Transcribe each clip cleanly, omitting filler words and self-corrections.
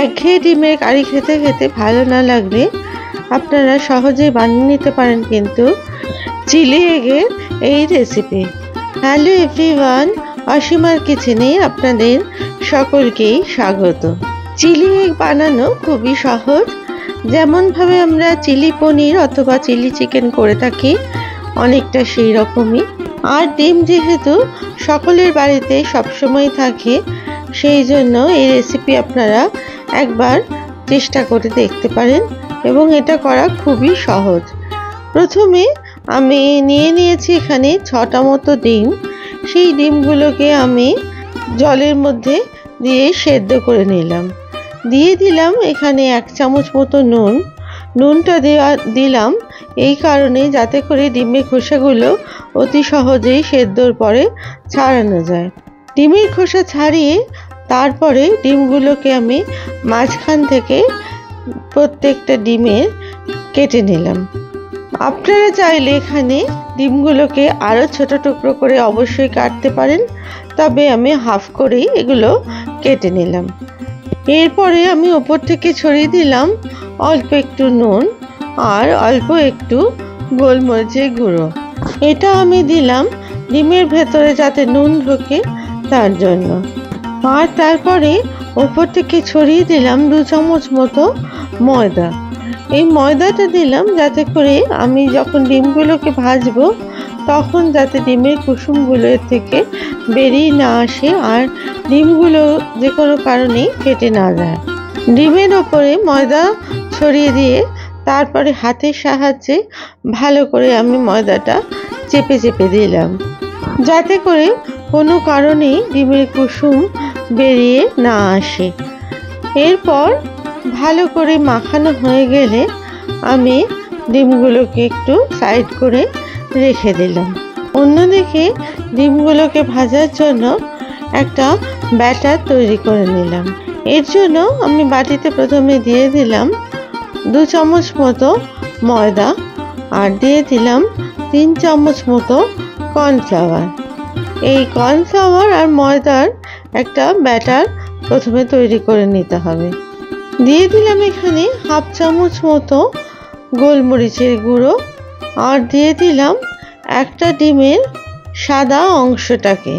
একঘেয়ে ডিমের কারি খেতে খেতে ভালো না লাগলে আপনারা সহজেই বানিয়ে নিতে পারেন কিন্তু চিলি এগের এই রেসিপি। হ্যালো এভরিওয়ান, অসীমার কিচেনে আপনাদের সকলকেই স্বাগত। চিলি এগ বানানো খুবই সহজ। যেমনভাবে আমরা চিলি পনির অথবা চিলি চিকেন করে থাকি অনেকটা সেই রকমই। আর ডিম যেহেতু সকলের বাড়িতে সবসময় থাকে, সেই জন্য এই রেসিপি আপনারা একবার চেষ্টা করে দেখতে পারেন এবং এটা করা খুবই সহজ। প্রথমে আমি নিয়েছি এখানে 6টা মতো ডিম। সেই ডিমগুলোকে আমি জলের মধ্যে দিয়ে সেদ্ধ করে নিলাম। দিয়ে দিলাম এখানে 1 চামচ মতো নুন। নুনটা দিলাম এই কারণে যাতে করে ডিমের খোসাগুলো অতি সহজেই সেদ্ধর পরে ছাড়ানো যায়। ডিমের খোসা ছাড়িয়ে তারপরে ডিমগুলোকে আমি মাঝখান থেকে প্রত্যেকটা ডিমের কেটে নিলাম। আপনারা চাইলে এখানে ডিমগুলোকে আরও ছোট টুকরো করে অবশ্যই কাটতে পারেন, তবে আমি হাফ করেই এগুলো কেটে নিলাম। এরপরে আমি ওপর থেকে ছড়িয়ে দিলাম অল্প একটু নুন আর অল্প একটু গোলমরিচের গুঁড়ো। এটা আমি দিলাম ডিমের ভেতরে যাতে নুন ঢোকে তার জন্য। আর তারপরে ওপর থেকে ছড়িয়ে দিলাম 2 চামচ মতো ময়দা। এই ময়দাটা দিলাম যাতে করে আমি যখন ডিমগুলোকে ভাজবো তখন যাতে ডিমের কুসুমগুলো এর থেকে বেরিয়ে না আসে আর ডিমগুলো যে কোনো কারণেই ফেটে না যায়। ডিমের ওপরে ময়দা ছড়িয়ে দিয়ে তারপরে হাতের সাহায্যে ভালো করে আমি ময়দাটা চেপে চেপে দিলাম যাতে করে কোনো কারণেই ডিমের কুসুম বেরিয়ে না আসে। এরপর ভালো করে মাখানো হয়ে গেলে আমি ডিমগুলোকে একটু সাইড করে রেখে দিলাম। অন্যদিকে ডিমগুলোকে ভাজার জন্য একটা ব্যাটার তৈরি করে নিলাম। এর জন্য আমি বাটিতে প্রথমে দিয়ে দিলাম 2 চামচ মতো ময়দা আর দিয়ে দিলাম 3 চামচ মতো কর্নফ্লাওয়ার। এই কর্নফ্লাওয়ার আর ময়দার একটা ব্যাটার প্রথমে তৈরি করে নিতে হবে। দিয়ে দিলাম এখানে হাফ চামচ মতো গোলমরিচের গুঁড়ো আর দিয়ে দিলাম একটা ডিমের সাদা অংশটাকে।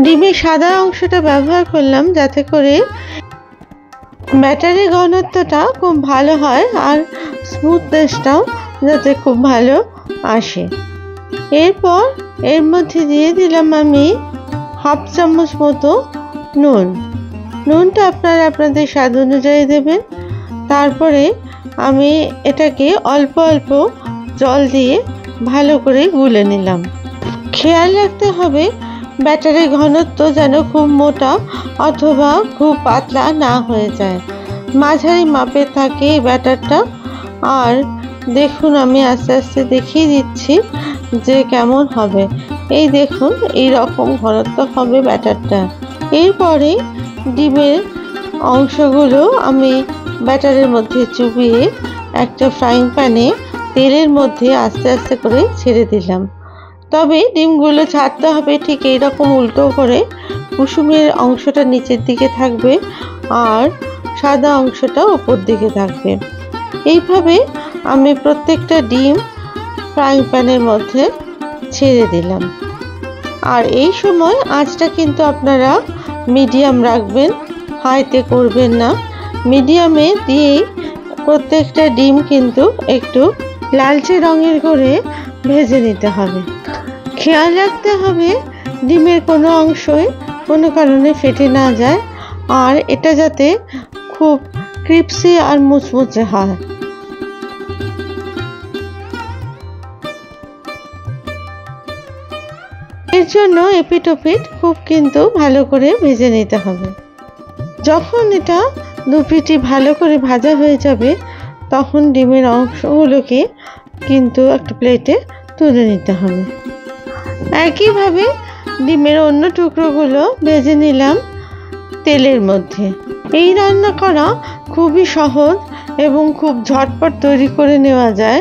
ডিমের সাদা অংশটা ব্যবহার করলাম যাতে করে ব্যাটারের ঘনত্বটা খুব ভালো হয় আর স্মুথনেসটাও যাতে খুব ভালো আসে। এরপর এর মধ্যে দিয়ে দিলাম আমি হাফ চামচ মতো নুন। নুনটা আপনারা আপনাদের স্বাদ অনুযায়ী দেবেন। তারপরে আমি এটাকে অল্প অল্প জল দিয়ে ভালো করে গুলে নিলাম। খেয়াল রাখতে হবে ব্যাটারের ঘনত্ব যেন খুব মোটা অথবা খুব পাতলা না হয়ে যায়, মাঝারি মাপের থাকে এই ব্যাটারটা। আর দেখুন আমি আস্তে আস্তে দেখিয়ে দিচ্ছি যে কেমন হবে। এই দেখুন এই রকম ঘনত্ব হবে ব্যাটারটা। এরপরে ডিমের অংশগুলো আমি ব্যাটারের মধ্যে চুবিয়ে একটা ফ্রাইং প্যানে তেলের মধ্যে আস্তে আস্তে করে ছেড়ে দিলাম। তবে ডিমগুলো ছাড়তে হবে ঠিক এইরকম উল্টো করে। কুসুমের অংশটা নিচের দিকে থাকবে আর সাদা অংশটা উপর দিকে থাকবে। এইভাবে আমি প্রত্যেকটা ডিম ফ্রাইং প্যানের মধ্যে ছেড়ে দিলাম। আর এই সময় আঁচটা কিন্তু আপনারা মিডিয়াম রাখবেন, হাইতে করবেন না। মিডিয়ামে দিয়েই প্রত্যেকটা ডিম কিন্তু একটু লালচে রঙের করে ভেজে নিতে হবে। খেয়াল রাখতে হবে ডিমের কোনো অংশই কোনো কারণে ফেটে না যায় আর এটা যাতে খুব ক্রিপসি আর মুচমুচে হয়। এর জন্য এপিট ওপিট খুব কিন্তু ভালো করে ভেজে নিতে হবে। যখন এটা দুপিটি ভালো করে ভাজা হয়ে যাবে তখন ডিমের অংশগুলোকে কিন্তু একটা প্লেটে তুলে নিতে হবে। একইভাবে ডিমের অন্য টুকরোগুলো ভেজে নিলাম তেলের মধ্যে। এই রান্না করা খুবই সহজ এবং খুব ঝটপট তৈরি করে নেওয়া যায়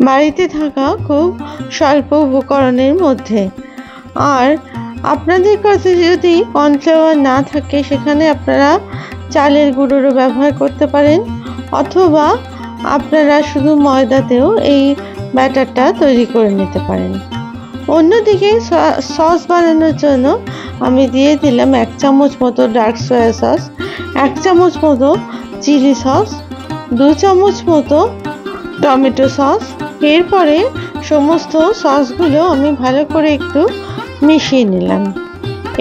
বাড়িতে থাকা খুব স্বল্প উপকরণের মধ্যে। আর আপনাদের কাছে যদি কর্নফ্লাওয়ার না থাকে সেখানে আপনারা চালের গুঁড়োরও ব্যবহার করতে পারেন, অথবা আপনারা শুধু ময়দাতেও এই ব্যাটারটা তৈরি করে নিতে পারেন। অন্যদিকে সস বানানোর জন্য আমি দিয়ে দিলাম 1 চামচ মতো ডার্ক সয়া সস, 1 চামচ মতো চিলি সস, 2 চামচ মতো টমেটো সস। এরপরে সমস্ত সসগুলো আমি ভালো করে একটু মিশিয়ে নিলাম।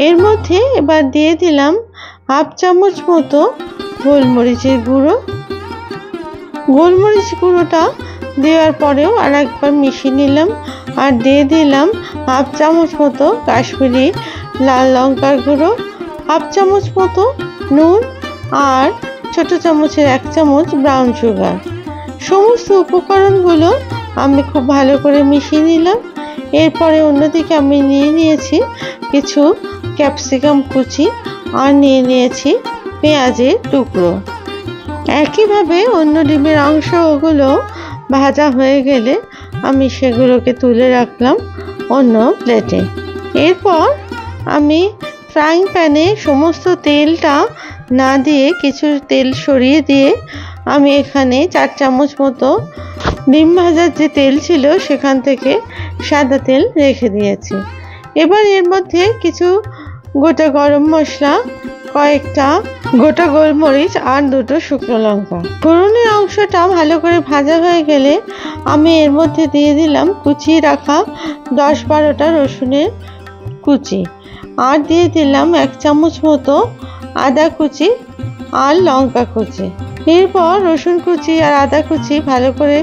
এর মধ্যে এবার দিয়ে দিলাম 1/2 চামচ মতো গোলমরিচের গুঁড়ো। গোলমরিচ গুঁড়োটা দেওয়ার পরেও আর একবার মিশিয়ে নিলাম। আর দিয়ে দিলাম 1/2 চামচ মতো কাশ্মীরি লাল লঙ্কার গুঁড়ো, 1/2 চামচ মতো নুন, আর ছোট চামচের 1 চামচ ব্রাউন সুগার। সমস্ত উপকরণগুলো আমি খুব ভালো করে মিশিয়ে নিলাম। এরপরে অন্যদিকে আমি নিয়েছি কিছু ক্যাপসিকাম কুচি, আর নিয়েছি পেঁয়াজের টুকরো। একইভাবে অন্য ডিমের অংশগুলো ভাজা হয়ে গেলে আমি সেগুলোকে তুলে রাখলাম অন্য প্লেটে। এরপর আমি ফ্রাইং প্যানে সমস্ত তেলটা না দিয়ে কিছু তেল সরিয়ে দিয়ে আমি এখানে 4 চামচ মতো ডিম ভাজার যে তেল ছিল সেখান থেকে সাদা তেল রেখে দিয়েছি। এবার এর মধ্যে কিছু গোটা গরম মশলা, কয়েকটা গোটা গোলমরিচ, আর 2টো শুকনো লঙ্কা। ফোড়নের অংশটা ভালো করে ভাজা হয়ে গেলে আমি এর মধ্যে দিয়ে দিলাম কুচিয়ে রাখা 10-12টা রসুনের কুচি, আর দিয়ে দিলাম 1 চামচ মতো আদা কুচি আর লঙ্কা কুচি। এরপর রসুন কুচি আর আদা কুচি ভালো করে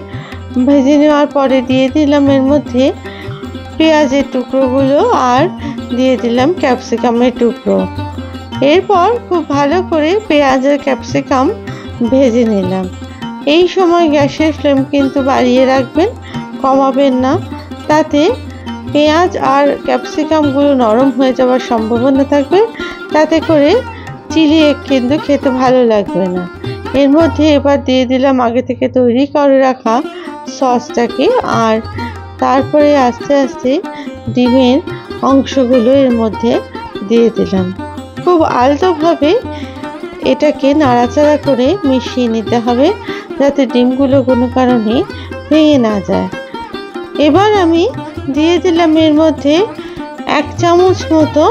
ভেজে নেওয়ার পরে দিয়ে দিলাম এর মধ্যে পেঁয়াজের টুকরোগুলো, আর দিয়ে দিলাম ক্যাপসিকামের টুকরো। এরপর খুব ভালো করে পেঁয়াজ আর ক্যাপসিকাম ভেজে নিলাম। এই সময় গ্যাসের ফ্লেম কিন্তু বাড়িয়ে রাখবেন, কমাবেন না, তাতে পেঁয়াজ আর ক্যাপসিকামগুলো নরম হয়ে যাওয়ার সম্ভাবনা থাকবে, তাতে করে চিলি এগ কিন্তু খেতে ভালো লাগবে না। এর মধ্যে এবার দিয়ে দিলাম আগে থেকে তৈরি করে রাখা সসটাকে, আর তারপরে আস্তে আস্তে ডিমের অংশগুলো এর মধ্যে দিয়ে দিলাম। খুব আলতোভাবে এটাকে নাড়াচাড়া করে মিশিয়ে নিতে হবে, যাতে ডিমগুলো কোনো কারণে ভেঙে না যায়। এবার আমি দিয়ে দিলাম এর মধ্যে 1 চামচ মতো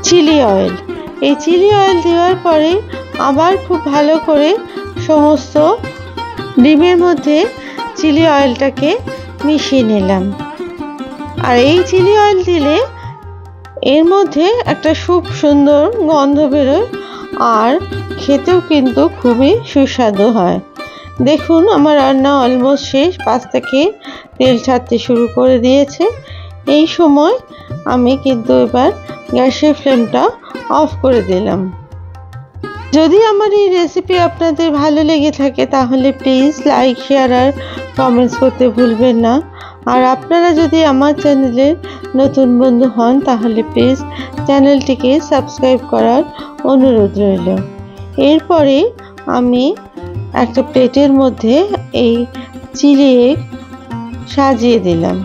চিলি অয়েল। এই চিলি অয়েল দেওয়ার পরে আবার খুব ভালো করে সমস্ত ডিমের মধ্যে চিলি অয়েলটাকে মিশিয়ে নিলাম। আর এই চিলি অয়েল দিলে এর মধ্যে একটা খুব সুন্দর গন্ধ বেরোয়, আর খেতেও কিন্তু খুবই সুস্বাদু হয়। দেখুন আমার রান্না অলমোস্ট শেষ, পাস্তা থেকে তেল ছাড়তে শুরু করে দিয়েছে। এই সময় আমি কিন্তু এবার গ্যাসের ফ্লেমটা অফ করে দিলাম। যদি আমার এই রেসিপি আপনাদের ভালো লেগে থাকে তাহলে প্লিজ লাইক, শেয়ার আর কমেন্টস করতে ভুলবেন না। আর আপনারা যদি আমার চ্যানেলের নতুন বন্ধু হন তাহলে প্লিজ চ্যানেলটিকে সাবস্ক্রাইব করার অনুরোধ রইল। এরপরে আমি একটা প্লেটের মধ্যে এই চিলি এগ সাজিয়ে দিলাম।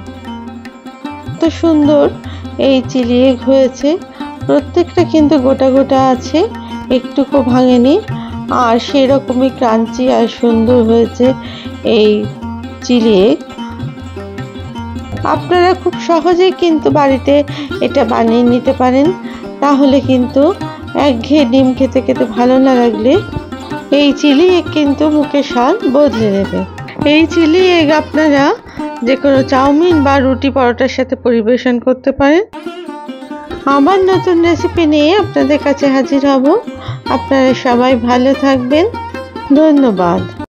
তো সুন্দর এই চিলি এগ হয়েছে, প্রত্যেকটা কিন্তু গোটা গোটা আছে, একটুকু ভাঙেনি, আর সেরকমই ক্রাঞ্চি আর সুন্দর হয়েছে এই চিলি এগ। আপনারা খুব সহজেই কিন্তু বাড়িতে এটা বানিয়ে নিতে পারেন, তাহলে কিন্তু একঘেয়ে ডিম খেতে খেতে ভালো না লাগলে এই চিলি এগ কিন্তু মুখের স্বাদ বদলে দেবে। এই চিলি এগ আপনারা যে কোনো চাউমিন বা রুটি পরোটার সাথে পরিবেশন করতে পারেন। আবার নতুন রেসিপি নিয়ে আপনাদের কাছে হাজির হব। আপনারা সবাই ভালো থাকবেন। ধন্যবাদ।